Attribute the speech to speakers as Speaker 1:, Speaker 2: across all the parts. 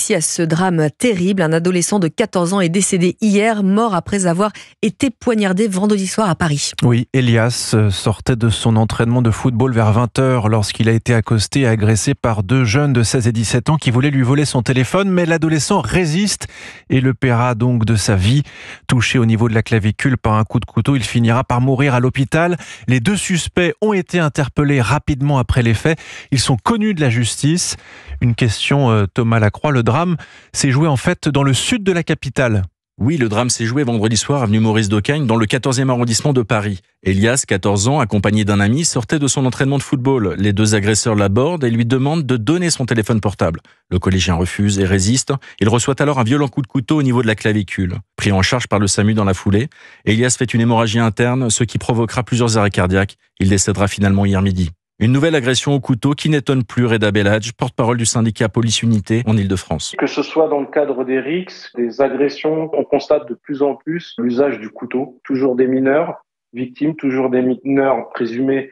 Speaker 1: ici à ce drame terrible. Un adolescent de 14 ans est décédé hier, mort après avoir été poignardé vendredi soir à Paris.
Speaker 2: Oui, Elias sortait de son entraînement de football vers 20h lorsqu'il a été accosté et agressé par deux jeunes de 16 et 17 ans qui voulaient lui voler son téléphone, mais l'adolescent résiste et le paiera donc de sa vie. Touché au niveau de la clavicule par un coup de couteau, il finira par mourir à l'hôpital. Les deux suspects ont été interpellés rapidement après les faits. Ils sont connus de la justice. Une question, Thomas Lacroix, le drame s'est joué en fait dans le sud de la capitale.
Speaker 3: Oui, le drame s'est joué vendredi soir avenue Maurice d'Ocagne dans le 14e arrondissement de Paris. Elias, 14 ans, accompagné d'un ami, sortait de son entraînement de football. Les deux agresseurs l'abordent et lui demandent de donner son téléphone portable. Le collégien refuse et résiste. Il reçoit alors un violent coup de couteau au niveau de la clavicule. Pris en charge par le SAMU dans la foulée, Elias fait une hémorragie interne, ce qui provoquera plusieurs arrêts cardiaques. Il décédera finalement hier midi. Une nouvelle agression au couteau qui n'étonne plus Reda Belhadj, porte-parole du syndicat Police Unité en Ile-de-France.
Speaker 4: Que ce soit dans le cadre des RICS, des agressions, on constate de plus en plus l'usage du couteau. Toujours des mineurs victimes, toujours des mineurs présumés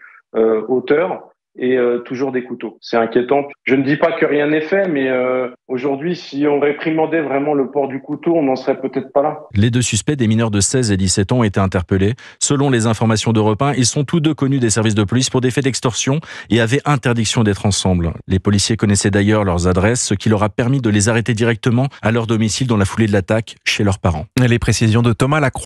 Speaker 4: auteurs et toujours des couteaux. C'est inquiétant. Je ne dis pas que rien n'est fait, mais aujourd'hui, si on réprimandait vraiment le port du couteau, on n'en serait peut-être pas là.
Speaker 3: Les deux suspects, des mineurs de 16 et 17 ans, ont été interpellés. Selon les informations d'Europe 1, ils sont tous deux connus des services de police pour des faits d'extorsion et avaient interdiction d'être ensemble. Les policiers connaissaient d'ailleurs leurs adresses, ce qui leur a permis de les arrêter directement à leur domicile dans la foulée de l'attaque chez leurs parents.
Speaker 2: Les précisions de Thomas Lacroix.